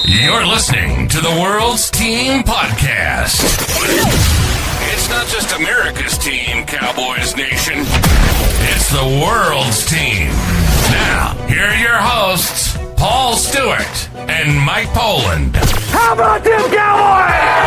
You're listening to the World's Team Podcast. It's not just America's team, Cowboys Nation. It's the world's team. Now, here are your hosts, Paul Stewart and Mike Poland. How about them Cowboys?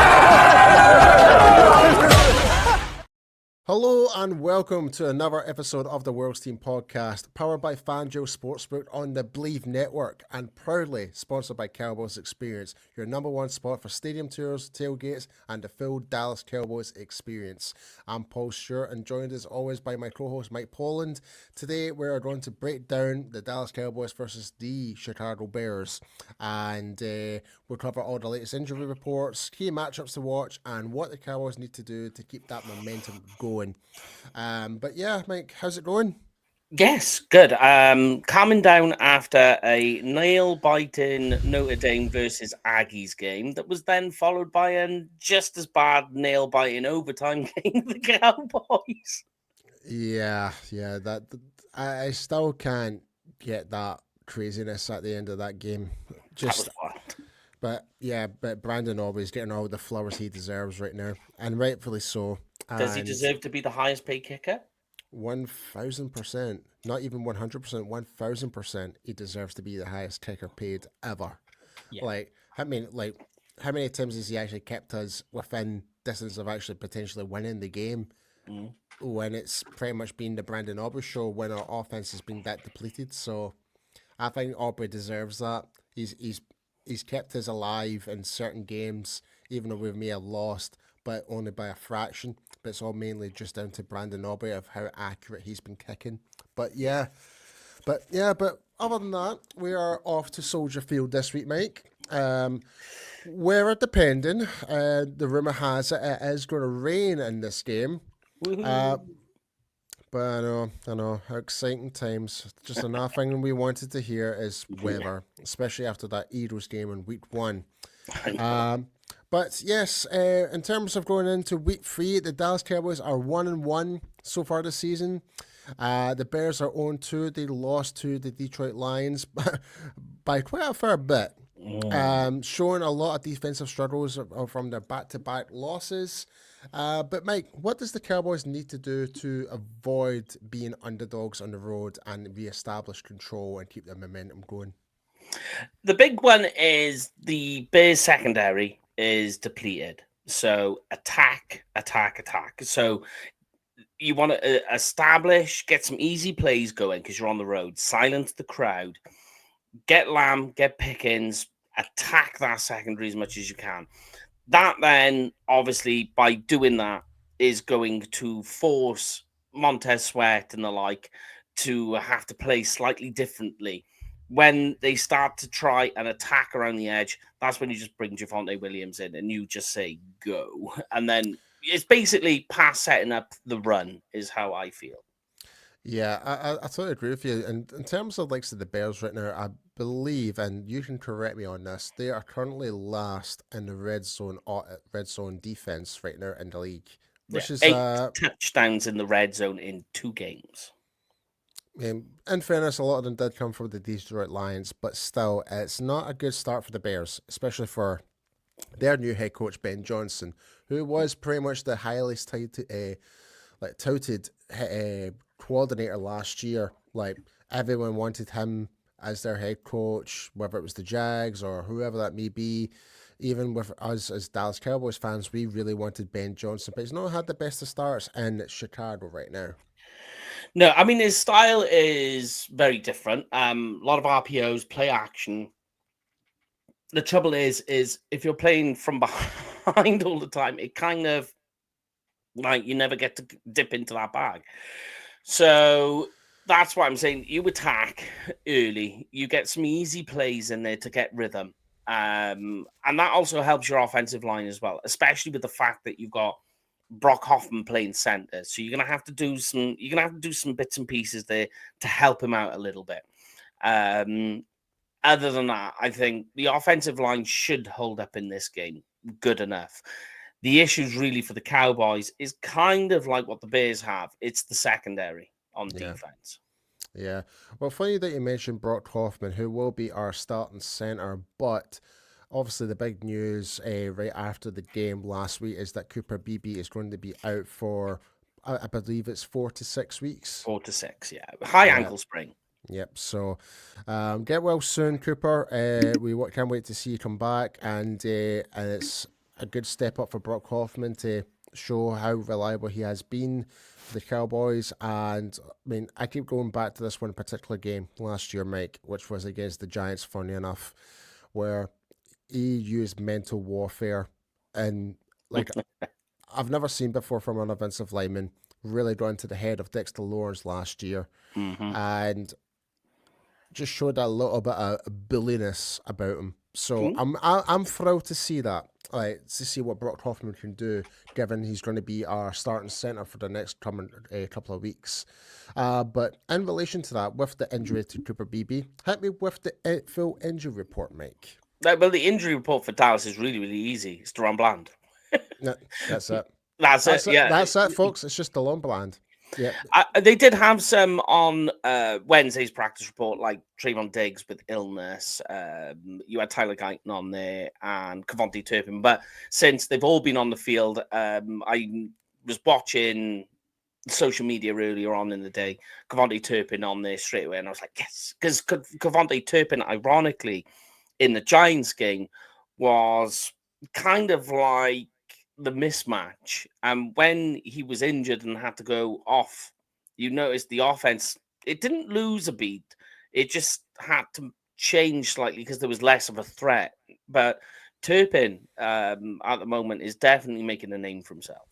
Hello and welcome to another episode of the World's Team Podcast, powered by FanDuel Sportsbook on the Believe Network and proudly sponsored by Cowboys Experience, your number one spot for stadium tours, tailgates, and the full Dallas Cowboys experience. I'm Paul Stewart and joined as always by my co-host Mike Poland. Today we're going to break down the Dallas Cowboys versus the Chicago Bears, and we'll cover all the latest injury reports, key matchups to watch, and what the Cowboys need to do to keep that momentum going. But yeah, Mike, how's it going? Yes, good. Calming down after a nail-biting Notre Dame versus Aggies game that was then followed by a just as bad nail-biting overtime game with the Cowboys. Yeah, I still can't get that craziness at the end of that game. But Brandon Aubrey's getting all the flowers he deserves right now, and rightfully so. Does he deserve to be the highest paid kicker? 1,000%, not even 100%, 1,000%. He deserves to be the highest kicker paid ever. Yeah. How many times has he actually kept us within distance of actually potentially winning the game? When it's pretty much been the Brandon Aubrey show when our offense has been that depleted. So I think Aubrey deserves that. He's kept us alive in certain games, even though we may have lost, but only by a fraction. But it's all mainly just down to Brandon Aubrey of how accurate he's been kicking. But other than that, we are off to Soldier Field this week, Mike. Weather depending, the rumor has it is going to rain in this game. But I know how exciting times. Just another thing we wanted to hear is weather, especially after that Eagles game in week 1. But yes, in terms of going into week 3, the Dallas Cowboys are 1-1 so far this season. The Bears are 0-2. They lost to the Detroit Lions by quite a fair bit, showing a lot of defensive struggles from their back-to-back losses. But Mike, what does the Cowboys need to do to avoid being underdogs on the road and reestablish control and keep their momentum going? The big one is the Bears secondary is depleted. So attack. So you want to get some easy plays going because you're on the road. Silence the crowd. Get Lamb, get Pickens, attack that secondary as much as you can. That then, obviously, by doing that, is going to force Montez Sweat and the like to have to play slightly differently. When they start to try and attack around the edge, that's when you just bring Javonte Williams in and you just say, go. And then it's basically pass setting up the run is how I feel. Yeah, I totally agree with you. And in terms of the Bears right now, I believe, and you can correct me on this, they are currently last in the red zone defense right now in the league, which is 8 touchdowns in the red zone in 2 games. In fairness, a lot of them did come from the Detroit Lions, but still, it's not a good start for the Bears, especially for their new head coach, Ben Johnson, who was pretty much the highest touted coordinator last year. Everyone wanted him as their head coach, whether it was the Jags or whoever that may be. Even with us as Dallas Cowboys fans, we really wanted Ben Johnson, but he's not had the best of starts in Chicago right now. No, I mean, his style is very different. A lot of RPOs, play action. The trouble is if you're playing from behind all the time, it kind of you never get to dip into that bag. So that's why I'm saying you attack early. You get some easy plays in there to get rhythm. And that also helps your offensive line as well, especially with the fact that you've got Brock Hoffman playing center. So you're gonna have to do some bits and pieces there to help him out a little bit. Other than that, I think the offensive line should hold up in this game good enough. The issues really for the Cowboys is kind of like what the Bears have. It's the secondary on defense. Yeah. Well, funny that you mentioned Brock Hoffman, who will be our starting center, but obviously the big news right after the game last week is that Cooper Beebe is going to be out for, I believe it's 4 to 6 weeks. 4 to 6, yeah. High Yeah. ankle sprain. Yep. So, get well soon, Cooper. We can't wait to see you come back, and it's a good step up for Brock Hoffman to show how reliable he has been for the Cowboys. And I mean, I keep going back to this one particular game last year, Mike, which was against the Giants. Funny enough, where he used mental warfare, and like I've never seen before from an offensive lineman. Really got into the head of Dexter Lawrence last year, and just showed a little bit of bulliness about him. So I'm thrilled to see that, like to see what Brock Hoffman can do, given he's going to be our starting center for the next coming couple of weeks. But in relation to that, with the injury to Cooper Beebe, hit me with the full injury report, Mike. Well, the injury report for Dallas is really, really easy. It's Deron Bland. No, that's it. That's it. Yeah, That's it, folks. It's just DeLon Bland. Yeah. They did have some on Wednesday's practice report, like Trayvon Diggs with illness. You had Tyler Guyton on there and Javonte Turpin. But since they've all been on the field, I was watching social media earlier on in the day, Javonte Turpin on there straight away. And I was like, yes, because Javonte Turpin, ironically, in the Giants game was kind of like the mismatch, and when he was injured and had to go off, you noticed the offense, it didn't lose a beat, it just had to change slightly because there was less of a threat. But Turpin at the moment is definitely making a name for himself.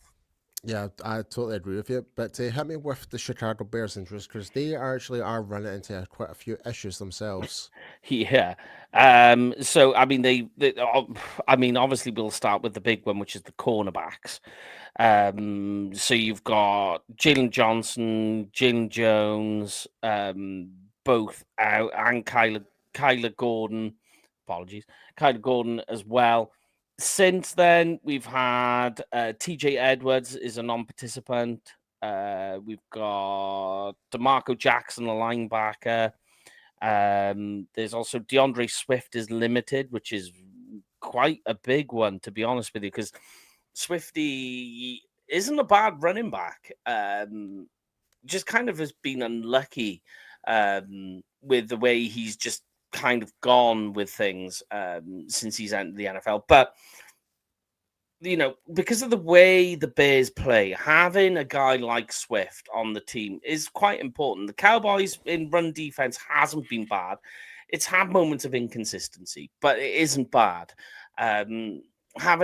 Yeah, I totally agree with you. But to hit me with the Chicago Bears injuries, because they actually are running into quite a few issues themselves. Yeah. So I mean, I mean, obviously we'll start with the big one, which is the cornerbacks. So you've got Jalen Johnson, Jalen Jones, both out, and Kyler Gordon. Apologies, Kyler Gordon as well. Since then, we've had TJ Edwards is a non-participant. We've got DeMarco Jackson, a linebacker. There's also DeAndre Swift is limited, which is quite a big one, to be honest with you, because Swifty isn't a bad running back. Just kind of has been unlucky with the way he's just kind of gone with things since he's entered the NFL. But you know, because of the way the Bears play, having a guy like Swift on the team is quite important. The Cowboys in run defense hasn't been bad. It's had moments of inconsistency, but it isn't bad. Having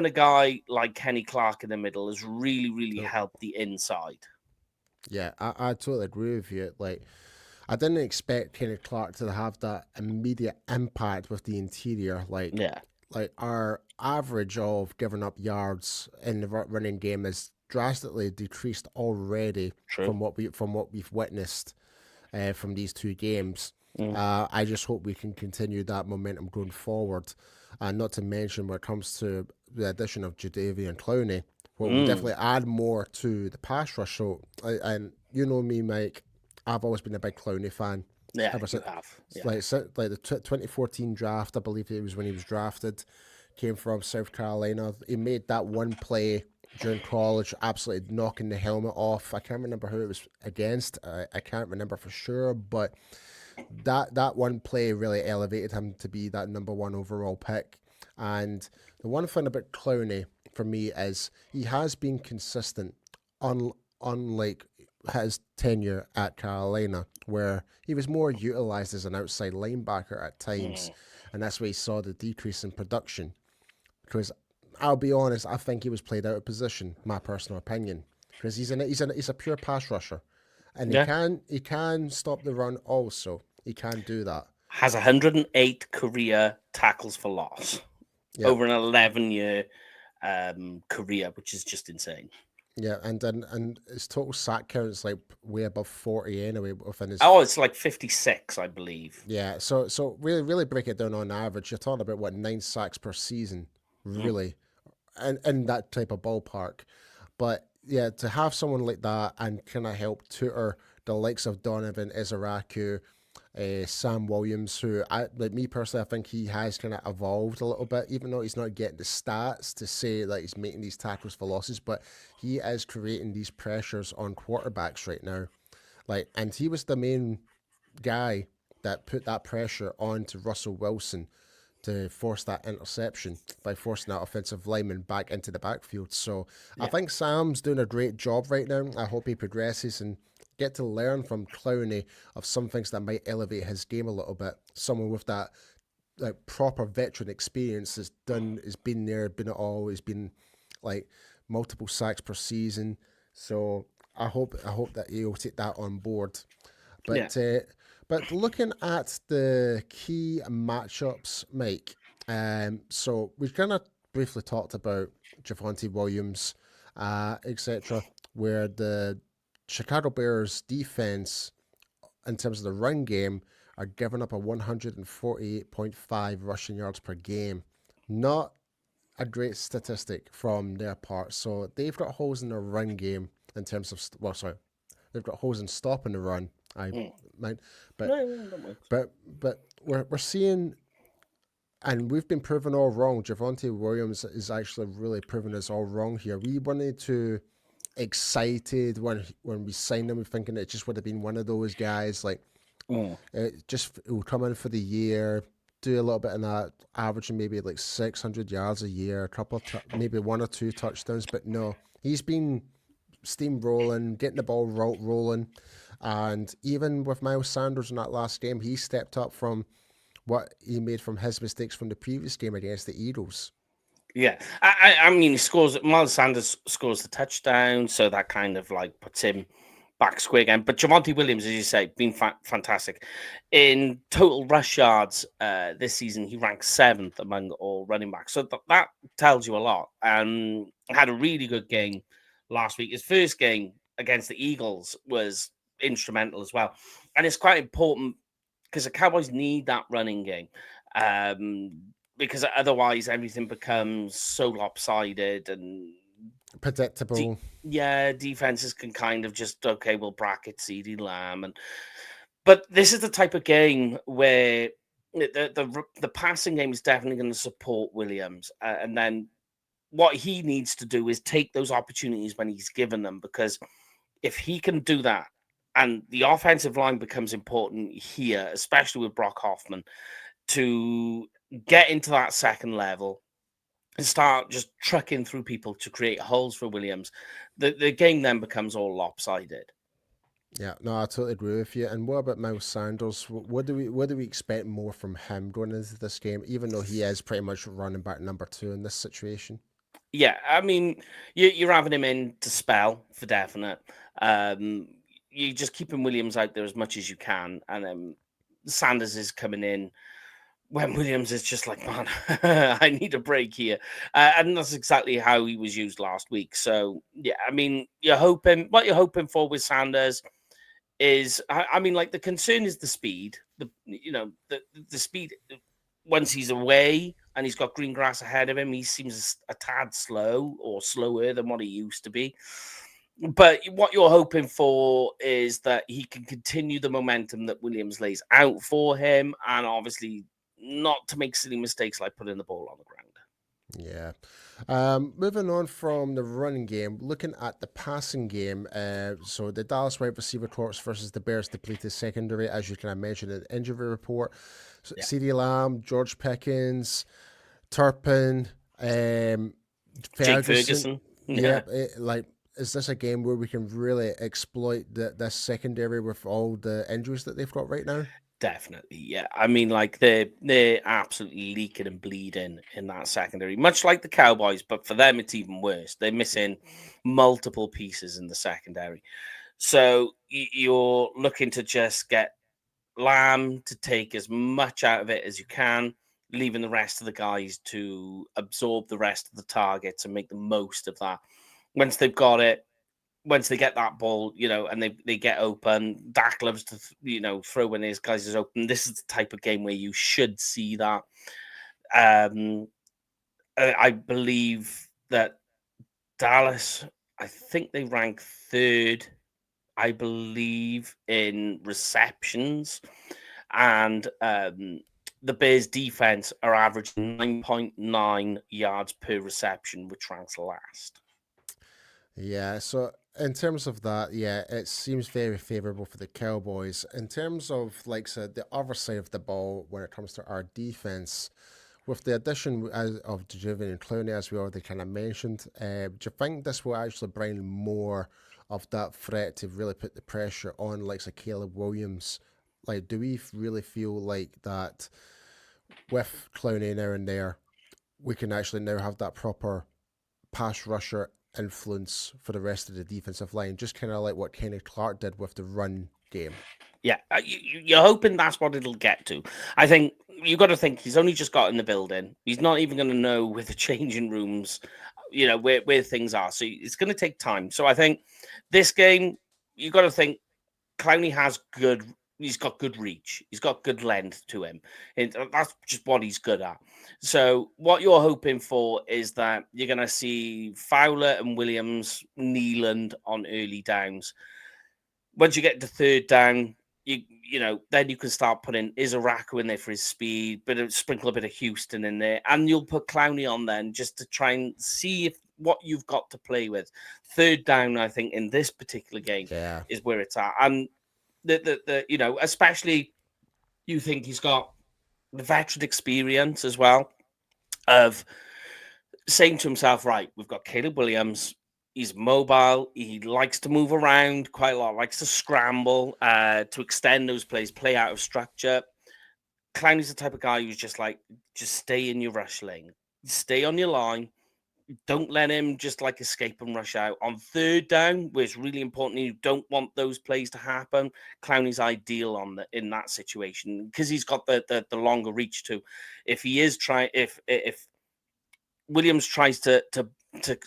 a guy like Kenny Clark in the middle has really, really helped the inside. Yeah, I totally agree with you. Like, I didn't expect Kenny Clark to have that immediate impact with the interior. Like our average of giving up yards in the running game is drastically decreased already from what we've witnessed from these two games. I just hope we can continue that momentum going forward, and not to mention when it comes to the addition of Jadeveon Clowney, will definitely add more to the pass rush. So, and you know me, Mike, I've always been a big Clowney fan. Yeah, ever since, yeah. like the 2014 draft, I believe it was when he was drafted, came from South Carolina. He made that one play during college, absolutely knocking the helmet off. I can't remember who it was against. I can't remember for sure, but that one play really elevated him to be that number one overall pick. And the one thing about Clowney for me is he has been consistent, unlike his tenure at Carolina, where he was more utilized as an outside linebacker at times, and that's where he saw the decrease in production. Because I'll be honest, I think he was played out of position, my personal opinion, because he's a pure pass rusher, and he can stop the run also. He can do that. Has 108 career tackles for loss over an 11-year career, which is just insane. Yeah, and his total sack count is like way above 40 anyway within his. Oh, it's like 56, I believe. Yeah, so really break it down on average. You're talking about 9 sacks per season, really, and in that type of ballpark. But yeah, to have someone like that and kind of help tutor the likes of Donovan Izaraku, Sam Williams, who, like me personally, I think he has kind of evolved a little bit, even though he's not getting the stats to say that he's making these tackles for losses, but he is creating these pressures on quarterbacks right now. Like, and he was the main guy that put that pressure on to Russell Wilson to force that interception by forcing that offensive lineman back into the backfield. So I think Sam's doing a great job right now. I hope he progresses and get to learn from Clowney of some things that might elevate his game a little bit. Someone with that like proper veteran experience has been there, been it all, has been like multiple sacks per season. So I hope that he'll take that on board. But but looking at the key matchups, Mike. So we've kind of briefly talked about Javonte Williams, etc., where the Chicago Bears defense, in terms of the run game, are giving up a 148.5 rushing yards per game. Not a great statistic from their part. So they've got holes in their run game in terms of, they've got holes in stopping the run. But we're seeing, and we've been proven all wrong. Javonte Williams is actually really proving us all wrong here. We wanted to excited when we signed him, thinking it just would have been one of those guys like it will come in for the year, do a little bit in that, averaging maybe like 600 yards a year, a couple of maybe one or two touchdowns. But no, he's been steamrolling, getting the ball rolling. And even with Miles Sanders in that last game, he stepped up from what he made from his mistakes from the previous game against the Eagles. Yeah, I mean, he scores. Miles Sanders scores the touchdown, so that kind of like puts him back square again. But Javonte Williams, as you say, been fantastic in total rush yards this season. He ranks 7th among all running backs, so that tells you a lot. Had a really good game last week. His first game against the Eagles was instrumental as well, and it's quite important because the Cowboys need that running game. Because otherwise everything becomes so lopsided and predictable. Defenses can kind of just, okay, we'll bracket CeeDee Lamb, but this is the type of game where the passing game is definitely going to support Williams, and then what he needs to do is take those opportunities when he's given them, because if he can do that, and the offensive line becomes important here, especially with Brock Hoffman, to get into that second level and start just trucking through people to create holes for Williams, the game then becomes all lopsided. Yeah, no, I totally agree with you. And what about Miles Sanders? What do we expect more from him going into this game, even though he is pretty much running back number 2 in this situation? Yeah, I mean, you're having him in to spell for definite. You're just keeping Williams out there as much as you can, and then Sanders is coming in when Williams is just like, man, I need a break here. And that's exactly how he was used last week. So, yeah, I mean, what you're hoping for with Sanders is, I mean, like, the concern is the speed. The speed, once he's away and he's got green grass ahead of him, he seems a tad slow, or slower than what he used to be. But what you're hoping for is that he can continue the momentum that Williams lays out for him, and obviously not to make silly mistakes like putting the ball on the ground. Yeah. Moving on from the running game, looking at the passing game. So the Dallas wide receiver corps versus the Bears depleted secondary, as you can mention in the injury report. So CeeDee Lamb, George Pickens, Turpin, Jake Ferguson. Yeah. Is this a game where we can really exploit this secondary with all the injuries that they've got right now? Definitely, yeah. I mean, like, they're absolutely leaking and bleeding in that secondary, much like the Cowboys, but for them it's even worse. They're missing multiple pieces in the secondary. So you're looking to just get Lamb to take as much out of it as you can, leaving the rest of the guys to absorb the rest of the targets and make the most of that. Once they've got it, once they get that ball, and they get open, Dak loves to, throw when his guys is open. This is the type of game where you should see that. I believe that Dallas, I think they rank 3rd, I believe, in receptions. and the Bears defense are averaging 9.9 yards per reception, which ranks last. Yeah, so in terms of that, yeah, it seems very favorable for the Cowboys. In terms of, like I said, the other side of the ball when it comes to our defense, with the addition of Javonte and Clowney, as we already kind of mentioned, do you think this will actually bring more of that threat to really put the pressure on, like, say, Caleb Williams? Like, do we really feel like that with Clowney now and there, we can actually now have that proper pass rusher influence for the rest of the defensive line, just kind of like what Kenny Clark did with the run game? Yeah, you're hoping that's what it'll get to. I think you got to think he's only just got in the building. He's not even going to know where the changing rooms, where things are. So it's going to take time. So I think this game, you got to think Clowney has good. He's got good reach. He's got good length to him. And that's just what he's good at. So what you're hoping for is that you're going to see Fowler and Williams Nealand on early downs. Once you get to third down, then you can start putting Izaraku in there for his speed, but sprinkle a bit of Houston in there, and you'll put Clowney on then just to try and see if what you've got to play with. Third down, I think, in this particular game is where it's at, and especially you think he's got the veteran experience as well of saying to himself, right, we've got Caleb Williams. He's mobile. He likes to move around quite a lot, likes to scramble to extend those plays, play out of structure. Clowney's the type of guy who's just stay in your rush lane, stay on your line. Don't let him just escape and rush out. On third down, where it's really important, you don't want those plays to happen. Clowney's ideal in that situation because he's got the longer reach too. If he is if Williams tries to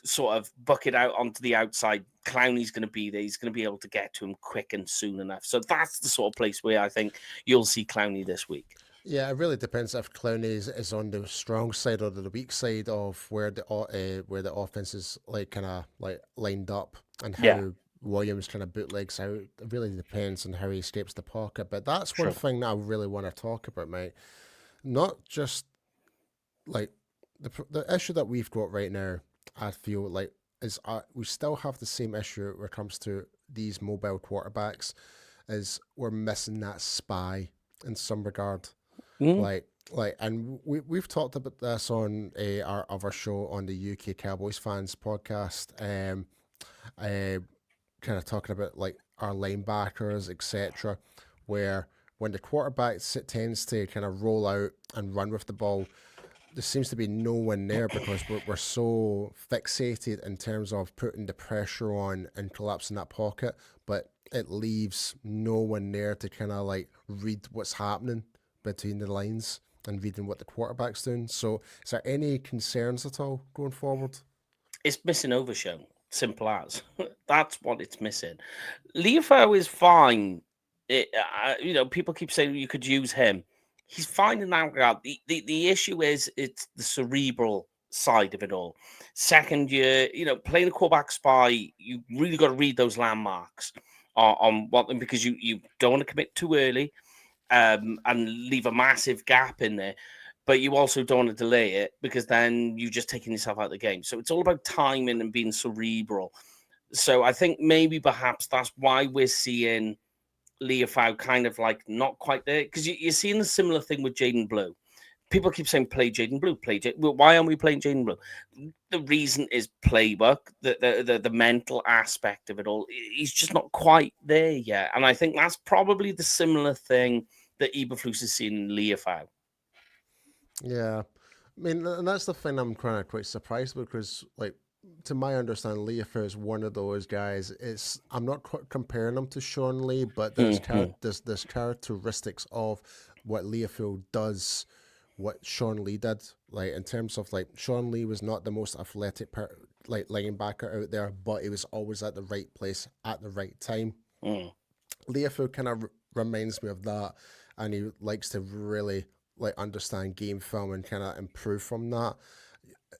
sort of bucket out onto the outside, Clowney's going to be there. He's going to be able to get to him quick and soon enough. So that's the sort of place where I think you'll see Clowney this week. Yeah, it really depends if Clowney is on the strong side or the weak side of where the offense is kind of lined up and how Williams kind of bootlegs out. It really depends on how he escapes the pocket. But that's one thing that I really want to talk about, mate. Not just the issue that we've got right now. I feel like is we still have the same issue when it comes to these mobile quarterbacks, is we're missing that spy in some regard. And we've talked about this on our other show on the UK Cowboys fans podcast, kind of talking about our linebackers, etc., where when the quarterback tends to kind of roll out and run with the ball, there seems to be no one there because we're so fixated in terms of putting the pressure on and collapsing that pocket, but it leaves no one there to kind of read what's happening between the lines and reading what the quarterback's doing. So is there any concerns at all going forward? It's missing overshown. Simple as. That's what it's missing. Leofo is fine. People keep saying you could use him. He's fine in that regard. The issue is it's the cerebral side of it all. Second year, playing a quarterback spy, you really got to read those landmarks on what them, because you don't want to commit too early and leave a massive gap in there. But you also don't want to delay it because then you're just taking yourself out of the game. So it's all about timing and being cerebral. So I think maybe perhaps that's why we're seeing Leofau kind of not quite there, because you're seeing a similar thing with Jaden Blue. People keep saying play Jaden Blue, Well, why aren't we playing Jaden Blue? The reason is playbook, the mental aspect of it all. He's just not quite there yet, and I think that's probably the similar thing that Eberflus is seeing in Leofau. Yeah, I mean, and that's the thing I'm kind of quite surprised with, because to my understanding, Leofau is one of those guys. I'm not comparing him to Sean Lee, but there's characteristics of what Leofau does, what Sean Lee did. In terms of Sean Lee was not the most athletic linebacker out there, but he was always at the right place at the right time. Leofau kind of reminds me of that, and he likes to really understand game film and kind of improve from that.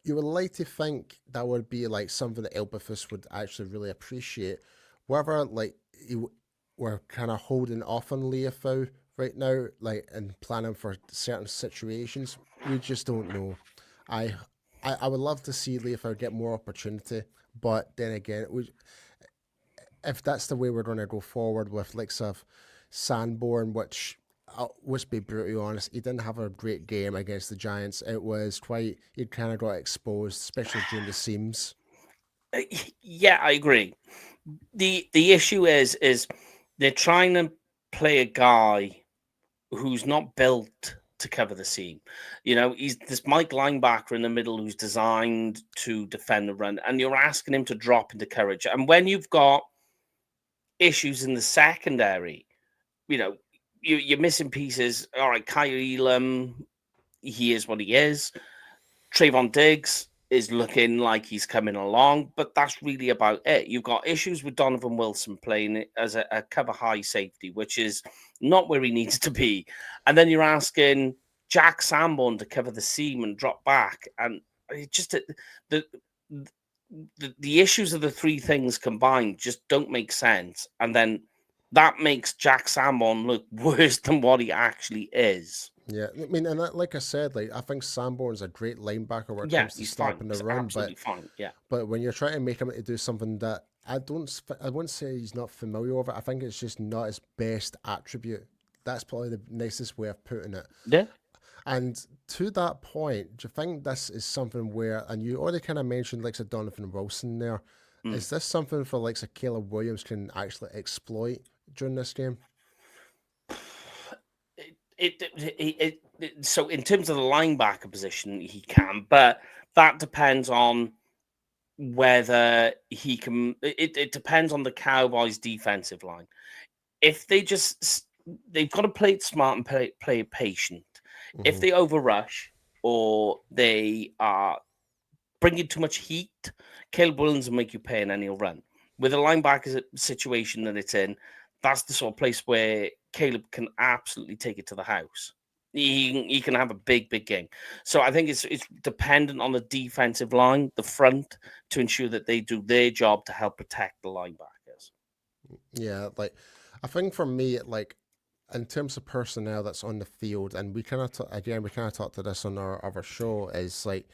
You would like to think that would be something that Elbafus would actually really appreciate. Whether we're kind of holding off on Leofau right now, like, and planning for certain situations. We just don't know. I I would love to see Leifert get more opportunity, but then again, if that's the way we're going to go forward with like of Sanborn, which let's be brutally honest, he didn't have a great game against the Giants. It was quite he kind of got exposed, especially during the seams. Yeah, I agree. The issue is they're trying to play a guy who's not built to cover the seam. You know, he's this Mike linebacker in the middle who's designed to defend the run, and you're asking him to drop into coverage. And when you've got issues in the secondary, you know, you're missing pieces. All right, Kyle Elam, he is what he is. Trayvon Diggs is looking like he's coming along, but that's really about it. You've got issues with Donovan Wilson playing as a cover high safety, which is not where he needs to be. And then you're asking Jack Sanborn to cover the seam and drop back. And it just the, the issues of the three things combined just don't make sense. And then that makes Jack Sanborn look worse than what he actually is. Yeah, I mean, and like I said, like I think Sanborn's a great linebacker when it Yeah, comes to he's fine. stopping the He's run, absolutely fine. Yeah. but when you're trying to make him to do something that I wouldn't say he's not familiar with it. I think it's just not his best attribute. That's probably the nicest way of putting it. Yeah. And to that point, do you think this is something where, and you already kind of mentioned like a Donovan Wilson there, is this something for like a Caleb Williams can actually exploit during this game? So in terms of the linebacker position, he can, but that depends on whether he can. It depends on the Cowboys' defensive line. If they've got to play it smart and play it patient. If they overrush or they are bringing too much heat, Caleb Williams will make you pay and then he'll run. With the linebacker situation that it's in, that's the sort of place where Caleb can absolutely take it to the house. He can have a big game. So I think it's dependent on the defensive line, the front, to ensure that they do their job to help protect the linebackers. Yeah, like I think for me, like in terms of personnel that's on the field, and we kind of again we kind of talked to this on our other show, is like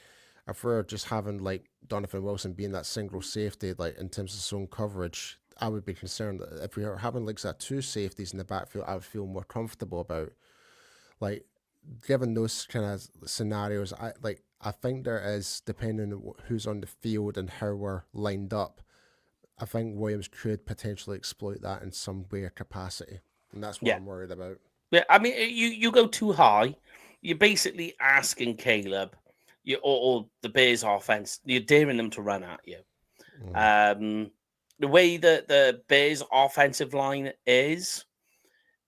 if we're just having like Donovan Wilson being that single safety, like in terms of zone coverage, I would be concerned that if we are having like that two safeties in the backfield, I would feel more comfortable about. Like given those kind of scenarios, I think there is depending on who's on the field and how we're lined up. I think Williams could potentially exploit that in some way or capacity, and that's what Yeah. I'm worried about. Yeah, I mean, you go too high, you're basically asking Caleb, or the Bears offense, you're daring them to run at you. The way that the Bears offensive line is,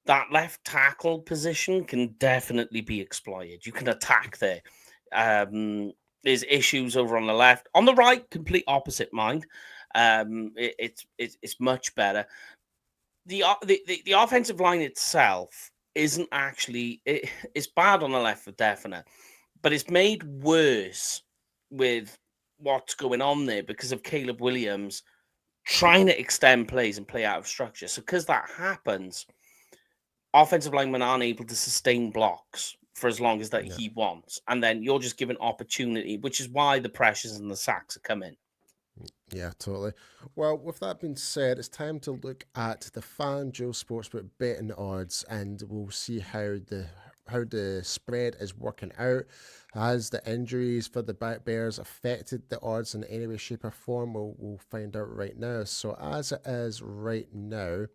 that left tackle position can definitely be exploited. You can attack there. There's issues over on the left, on the right, complete opposite. Mind, it's much better. The offensive line itself isn't actually it's bad on the left for definite, but it's made worse with what's going on there because of Caleb Williams trying to extend plays and play out of structure. So because that happens, offensive linemen aren't able to sustain blocks for as long as that he wants, and then you're just given opportunity, which is why the pressures and the sacks are coming. Yeah, totally. Well, with that being said, it's time to look at the FanDuel Sportsbook betting odds, and we'll see how the spread is working out. Has the injuries for the Bears affected the odds in any way, shape, or form? We'll find out right now. So as it is right now,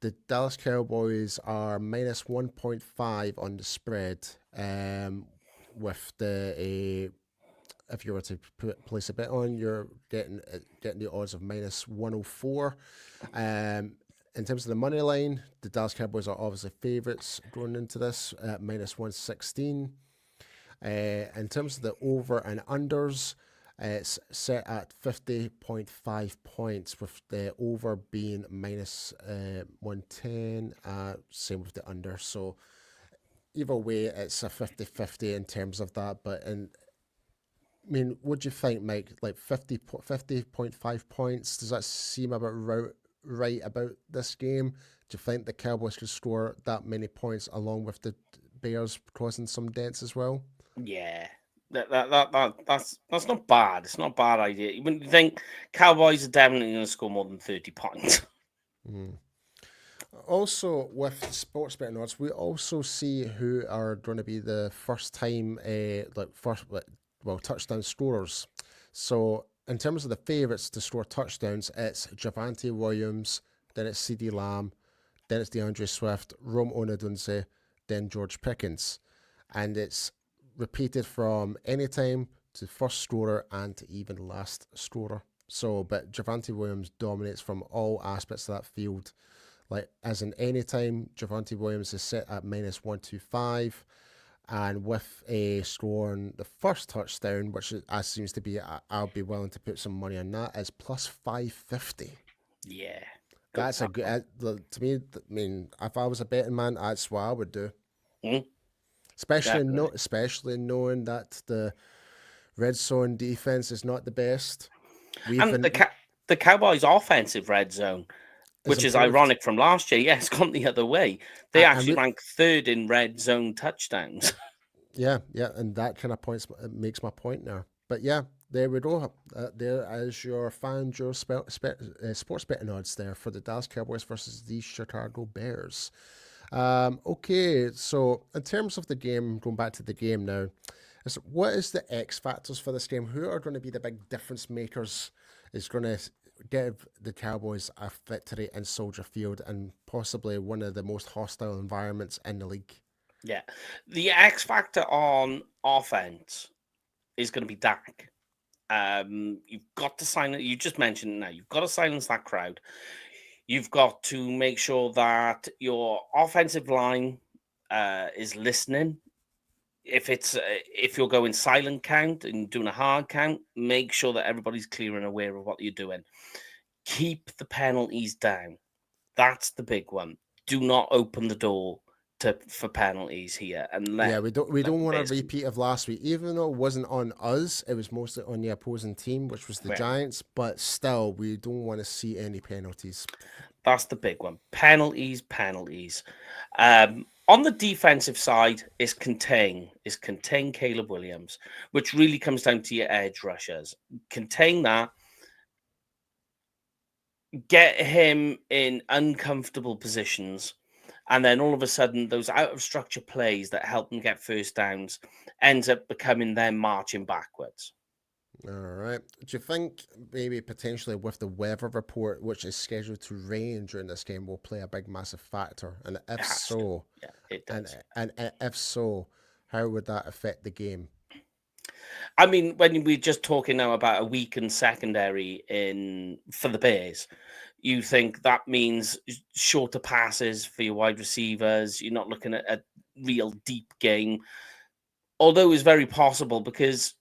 the Dallas Cowboys are minus 1.5 on the spread. With the if you were to place a bet on, you're getting the odds of minus 104. In terms of the money line, the Dallas Cowboys are obviously favourites going into this at minus 116. In terms of the over and unders, it's set at 50.5 points, with the over being minus 110, same with the under. So either way, it's a 50-50 in terms of that. But I mean, what do you think, Mike? Like 50.5 points, does that seem about right about this game? Do you think the Cowboys could score that many points along with the Bears causing some dents as well? Yeah. That's not bad. It's not a bad idea. You wouldn't think Cowboys are definitely going to score more than 30 points. Mm. Also, with sports betting odds, we also see who are going to be the first time, touchdown scorers. So, in terms of the favourites to score touchdowns, it's Javonte Williams, then it's CeeDee Lamb, then it's DeAndre Swift, Rome Onadunze, then George Pickens. And it's repeated from anytime to first scorer and to even last scorer. So, but Javonte Williams dominates from all aspects of that field. Like, as in anytime, Javonte Williams is set at -125. And with a score on the first touchdown, which as seems to be, I'll be willing to put some money on that, is plus 550. Yeah. That's a good, to me, I mean, if I was a betting man, that's what I would do. Mm, Especially knowing that the red zone defense is not the best. And the Cowboys' offensive red zone, which is ironic from last year. Yeah, it's gone the other way. They actually rank third in red zone touchdowns. Yeah, and that kind of makes my point now. But yeah, there we go. There is your FanDuel sports betting odds there for the Dallas Cowboys versus the Chicago Bears. Okay, so in terms of the game, going back to the game now, what is the X factors for this game? Who are going to be the big difference makers? Is going to give the Cowboys a victory in Soldier Field and possibly one of the most hostile environments in the league? Yeah. The X factor on offense is going to be Dak. You've got to silence, you just mentioned it now, you've got to silence that crowd. You've got to make sure that your offensive line is listening. If you're going silent count and doing a hard count, make sure that everybody's clear and aware of what you're doing. Keep the penalties down. That's the big one. Do not open the door for penalties here. And we don't want a repeat of last week, even though it wasn't on us. It was mostly on the opposing team, which was the Giants. But still, we don't want to see any penalties. That's the big one. Penalties. On the defensive side is contain Caleb Williams, which really comes down to your edge rushers. Contain that. Get him in uncomfortable positions. And then all of a sudden, those out of structure plays that help them get first downs ends up becoming them marching backwards. All right. Do you think maybe potentially with the weather report, which is scheduled to rain during this game, will play a big, massive factor? And if so, it does. And if so, how would that affect the game? I mean, when we're just talking now about a weakened secondary for the Bears, you think that means shorter passes for your wide receivers. You're not looking at a real deep game, although it's very possible because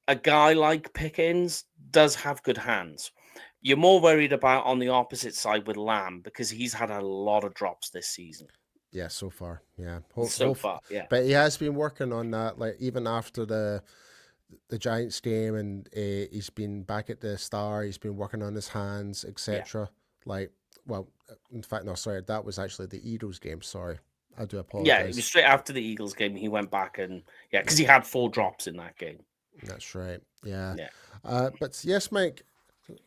a guy like Pickens does have good hands. You're more worried about on the opposite side with Lamb because he's had a lot of drops this season. Yeah, so far, yeah. But he has been working on that, like even after the Giants game, and he's been back at the Star. He's been working on his hands, etc. Like, well, in fact, no, sorry, that was actually the Eagles game. Sorry, I do apologize. Yeah, it was straight after the Eagles game. He went back and because he had 4 drops in that game. That's right. Yeah. But yes, Mike,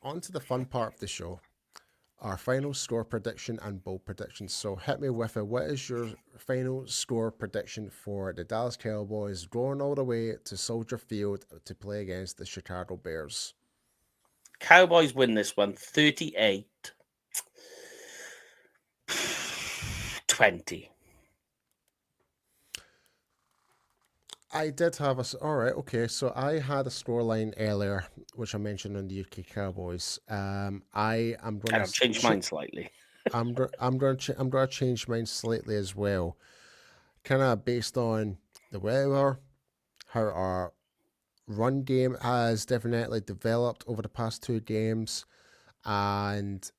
on to the fun part of the show. Our final score prediction and bowl prediction. So hit me with it. What is your final score prediction for the Dallas Cowboys going all the way to Soldier Field to play against the Chicago Bears? Cowboys win this one 38-20. I did have all right, okay. So I had a scoreline earlier, which I mentioned on the UK Cowboys. I am going to change mine slightly. I'm going to change mine slightly as well, kind of based on the weather, how our run game has definitely developed over the past 2 games, and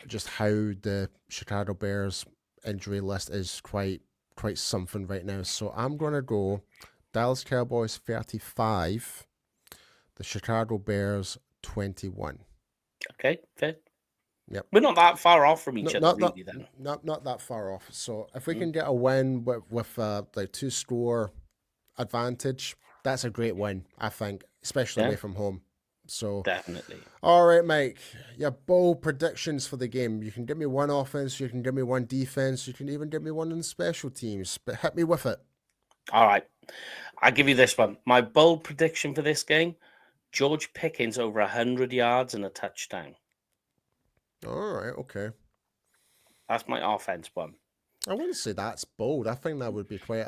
just how the Chicago Bears injury list is quite something right now. So I'm going to go Dallas Cowboys 35, the Chicago Bears 21. Okay, fair. Yep. We're not that far off from each other, really, then. Not that far off. So if we can get a win with the 2-score advantage, that's a great win, I think, especially away from home. So definitely. All right, Mike. Your bold predictions for the game. You can give me one offense, you can give me one defense, you can even give me one in special teams, but hit me with it. All right. I'll give you this one. My bold prediction for this game, George Pickens over 100 yards and a touchdown. All right, okay. That's my offense one. I wouldn't say that's bold. I think that would be quite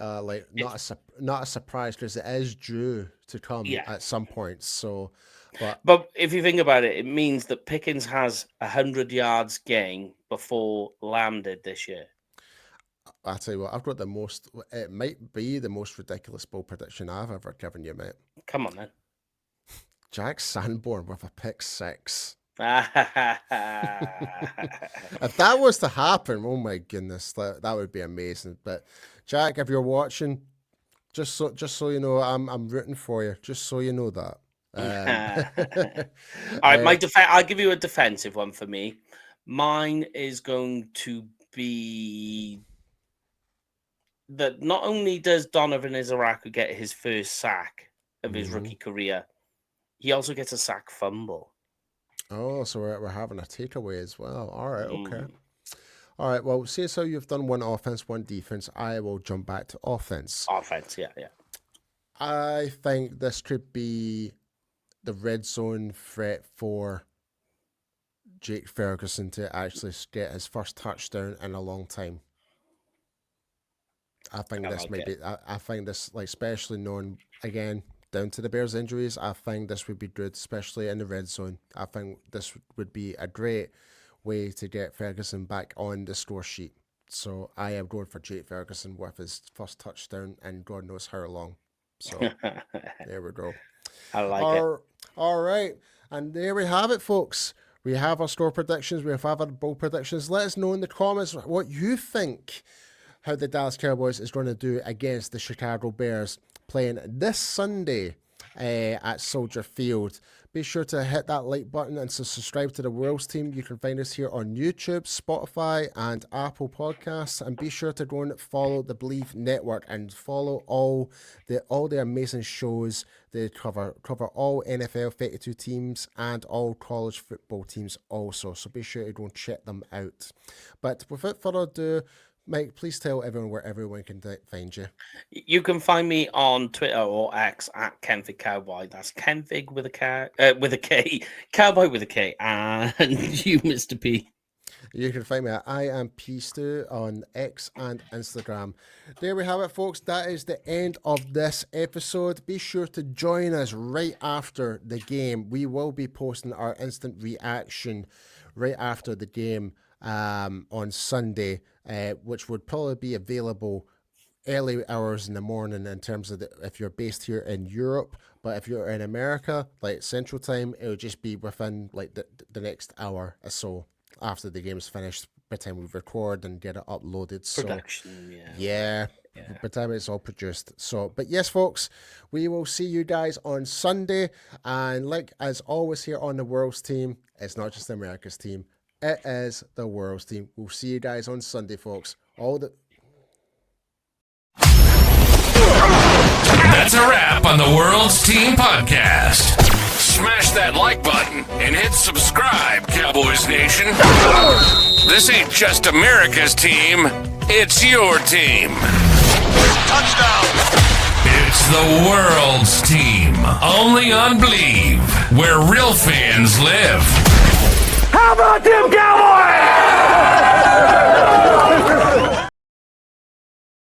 not a surprise because it is due to come at some point. So, but if you think about it, it means that Pickens has 100 yards gain before Lamb did this year. I tell you what, I've got the most. It might be the most ridiculous bold prediction I've ever given you, mate. Come on, then. Jack Sanborn with a pick 6. If that was to happen, oh my goodness, that would be amazing. But Jack, if you're watching, just so you know, I'm rooting for you. Just so you know that. All right, I'll give you a defensive one for me. Mine is going to be that not only does Donovan Izaraku get his first sack of his rookie career, he also gets a sack fumble. Oh, so we're having a takeaway as well. All right, okay. All right, well, see how you've done one offense, one defense. I will jump back to offense. Offense, yeah. I think this could be the red zone threat for Jake Ferguson to actually get his first touchdown in a long time. I think I think this, like, especially knowing, again, down to the Bears' injuries, I think this would be good, especially in the red zone. I think this would be a great way to get Ferguson back on the score sheet. So I am going for Jake Ferguson with his first touchdown and God knows how long. So there we go. I like it. All right. And there we have it, folks. We have our score predictions. We have our bold predictions. Let us know in the comments what you think how the Dallas Cowboys is going to do against the Chicago Bears playing this Sunday at Soldier Field. Be sure to hit that like button and to subscribe to the World's Team. You can find us here on YouTube, Spotify, and Apple Podcasts. And be sure to go and follow the Believe Network and follow all the amazing shows they cover all NFL 32 teams and all college football teams also. So be sure to go and check them out. But without further ado, Mike, please tell everyone where everyone can find you. You can find me on Twitter or X at Kenfig Cowboy. That's Kenfig with a K, Cowboy with a K, and you, Mr. P. You can find me at I am P Stu on X and Instagram. There we have it, folks. That is the end of this episode. Be sure to join us right after the game. We will be posting our instant reaction right after the game on Sunday, which would probably be available early hours in the morning in terms of if you're based here in Europe. But if you're in America, like Central Time, it would just be within like the next hour or so after the game's finished, by the time we record and get it uploaded. Production, yeah. By the time it's all produced. So, but yes, folks, we will see you guys on Sunday. And like as always here on the World's Team, it's not just America's team. It is the World's Team. We'll see you guys on Sunday, folks. That's a wrap on the World's Team Podcast. Smash that like button and hit subscribe, Cowboys Nation. This ain't just America's team, it's your team. Touchdown! It's the World's Team, only on Believe, where real fans live. How about them Cowboys?